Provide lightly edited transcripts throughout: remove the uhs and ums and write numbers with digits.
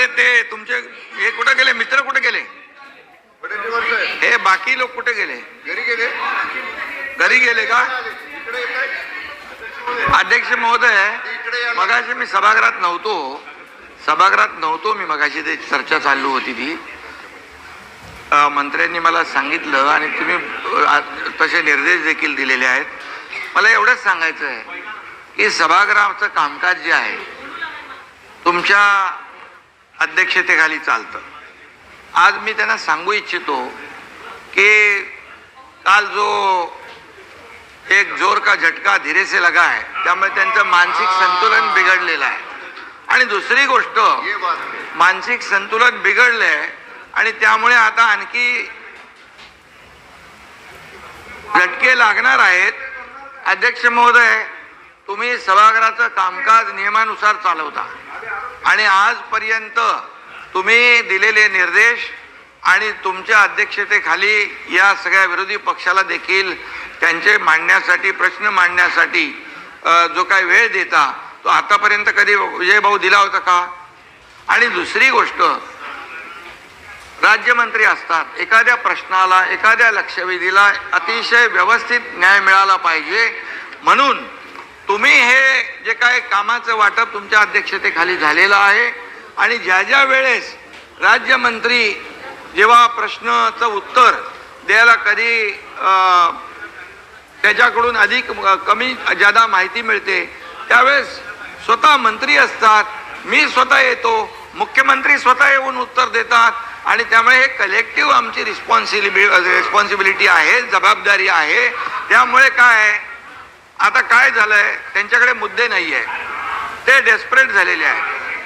ते तुमचे हे कुठे गेले, मित्र कुठे गेले, हे बाकी लोक कुठे गेले? घरी गेले का? अध्यक्ष महोदय, मगाशी मी सभागृहात नव्हतो मी मगाशी ते चर्चा चालू होती ती, मंत्र्यांनी मला सांगितलं आणि तुम्ही तसे निर्देश देखील दिलेले आहेत. मला एवढंच सांगायचं आहे की सभागृहाचं कामकाज जे आहे तुमच्या अध्यक्षतेखाली चालतं. आज मी त्यांना सांगू इच्छितो की काल जो एक जोर का झटका धीरे से लगा है, त्यामुळे त्यांचं मानसिक संतुलन बिघडलेलं आहे. आणि दुसरी गोष्ट, मानसिक संतुलन बिघडलंय आणि त्यामुळे आता आणखी झटके लागणार आहेत. अध्यक्ष महोदय, तुम्ही सभागृहाचं कामकाज नियमानुसार चालवता आणि आजपर्यंत तुम्ही दिलेले निर्देश आणि तुमच्या अध्यक्षतेखाली या सगळ्या विरोधी पक्षाला देखील त्यांचे मांडण्यासाठी, प्रश्न मांडण्यासाठी जो काही वेळ देता तो आतापर्यंत कधी विजय भाऊ दिला होता का? आणि दुसरी गोष्ट, राज्यमंत्री असतात, एखाद्या प्रश्नाला, एखाद्या लक्षवेधीला अतिशय व्यवस्थित न्याय मिळाला पाहिजे, म्हणून तुम्ही हे जे काय कामाचं वाटप तुमच्या अध्यक्षतेखाली झालेलं आहे आणि ज्या ज्या वेळेस राज्यमंत्री जेव्हा प्रश्नाचं उत्तर द्यायला कधी त्याच्याकडून अधिक कमी जादा माहिती मिळते त्यावेळेस स्वतः मंत्री असतात, मी स्वतः येतो, मुख्यमंत्री स्वतः येऊन उत्तर देतात आणि त्यामुळे हे कलेक्टिव्ह आमची रिस्पॉन्सिबिलिटी आहे, जबाबदारी आहे. त्यामुळे काय आता काय झालंय, त्यांच्याकडे मुद्दे नाही आहे, ते डेस्परेट झालेले आहेत,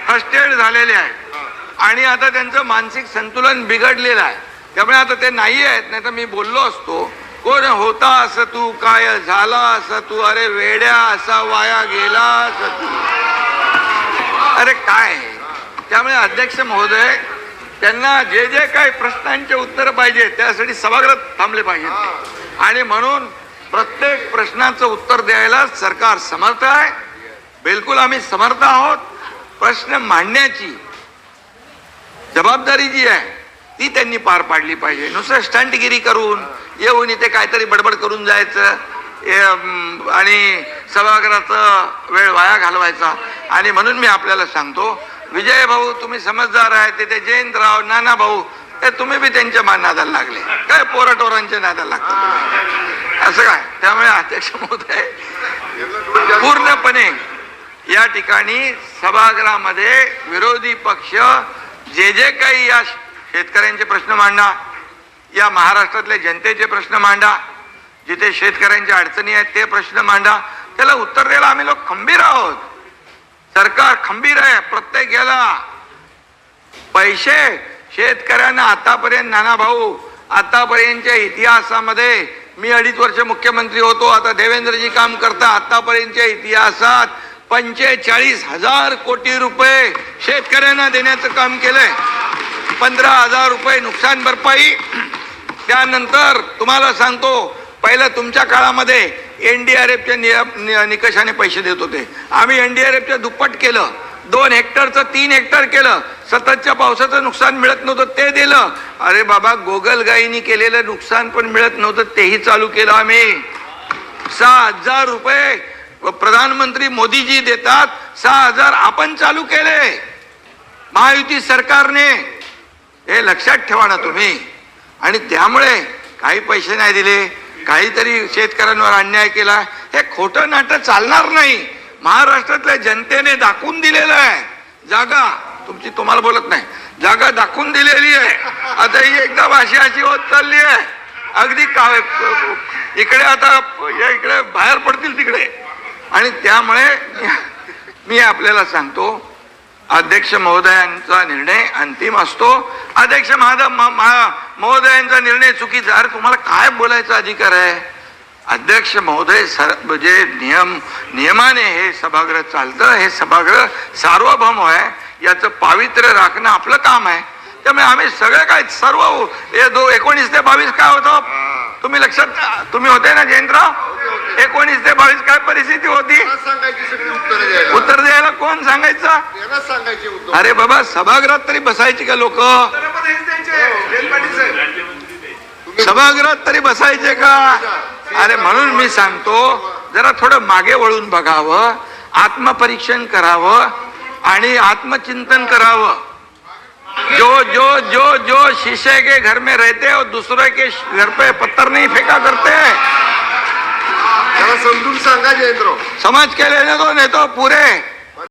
फ्रस्ट्रेट झालेले आहेत आणि आता त्यांचं मानसिक संतुलन बिघडलेलं आहे. त्यामुळे आता ते नाही आहेत. नाही तर मी बोललो असतो, कोण होता असं तू, काय झाला असं तू, अरे वेड्या असा वाया गेला असं तू, अरे काय. त्यामुळे अध्यक्ष महोदय, त्यांना जे जे काही प्रश्नांचे उत्तर पाहिजे त्यासाठी सभागृहात थांबले पाहिजेत आणि म्हणून प्रत्येक प्रश्नाचं उत्तर द्यायला सरकार समर्थ आहे. बिलकुल आम्ही समर्थ आहोत. प्रश्न मांडण्याची जबाबदारी जी आहे ती त्यांनी पार पाडली पाहिजे. नुसतं स्टंटगिरी करून येऊन इथे काहीतरी बडबड करून जायचं आणि सभागृहाचा वेळ वाया घालवायचा. आणि म्हणून मी आपल्याला सांगतो, विजय भाऊ तुम्ही समजदार आहे, तिथे जयंतराव, नाना भाऊ, हे तुम्ही बी त्यांच्या नादाला लागले, काय पोराटोरांच्या नादाला लागतात असं काय. त्यामुळे अध्यक्ष महोदय, पूर्णपणे या ठिकाणी सभागृहामध्ये विरोधी पक्ष जे जे काही या शेतकऱ्यांचे प्रश्न मांडा, या महाराष्ट्रातल्या जनतेचे प्रश्न मांडा, जिथे शेतकऱ्यांच्या अडचणी आहेत ते प्रश्न मांडा, त्याला उत्तर द्यायला आम्ही लोक खंबीर आहोत. सरकार खंबीर आहे. प्रत्येक याला पैसे शेतकऱ्यांना आतापर्यंत, नाना भाऊ, आतापर्यंतच्या इतिहासामध्ये मी 2.5 वर्ष मुख्यमंत्री होतो, आता देवेंद्रजी काम करता, आतापर्यंतच्या इतिहासात 45,000 कोटी रुपये शेतकऱ्यांना देण्याचं काम केलंय. 15,000 रुपये नुकसान भरपाई. त्यानंतर तुम्हाला सांगतो, पहिलं तुमच्या काळामध्ये NDRFच्या निकषाने पैसे देत होते, आम्ही NDRFच्या दुप्पट केलं, 2 हेक्टरचं 3 हेक्टर केलं. सततच्या पावसाचं नुकसान मिळत नव्हतं ते दिलं. अरे बाबा, गोगलगाईनी केलेलं नुकसान पण मिळत नव्हतं तेही चालू केलं आम्ही. 6,000 रुपये प्रधानमंत्री मोदीजी देतात, 6,000 आपण चालू केले महायुती सरकारने. हे लक्षात ठेवा ना तुम्ही. आणि त्यामुळे काही पैसे नाही दिले, काहीतरी शेतकऱ्यांवर अन्याय केला, हे खोटं नाटक चालणार नाही. महाराष्ट्रातल्या जनतेने दाखवून दिलेलं आहे, जागा तुमची, तुम्हाला बोलत नाही, जागा दाखवून दिलेली आहे. आता ही एकदम अशी होत चालली आहे, अगदी इकडे आता इकडे बाहेर पडतील तिकडे. आणि त्यामुळे मी आपल्याला सांगतो, अध्यक्ष महोदयांचा निर्णय अंतिम असतो. अध्यक्ष महोदयांचा निर्णय चुकीचा, अरे तुम्हाला काय बोलायचा अधिकार आहे? अध्यक्ष महोदय, जे नियमाने हे सभागृह चालतं, हे सभागृह सार्वभौम आहे, याचं पावित्र्य राखणं आपलं काम आहे. त्यामुळे आम्ही सगळं काय सर्व 19 ते 22 काय होतं तुम्ही लक्षात, तुम्ही होते ना जयंतराव, 19 ते 22 काय परिस्थिती होती? सांगायची सगळी उत्तर द्यायला. उत्तर द्यायला कोण सांगायचं? यांना सांगायचे उत्तर. अरे बाबा, सभागृहात तरी बसायची का लोक? सभागृहात तरी बसायचे का? अरे म्हणून मी सांगतो, जरा थोडं मागे वळून बघावं, आत्मपरीक्षण करावं आणि आत्मचिंतन करावं. जो जो जो जो शीशे के घर में रहते और दूसरे के घर पे पत्थर नहीं फेंका करते. त्याला समजून सांगा जयंतराव. समझ के लेने दो, नहीं तो पूरे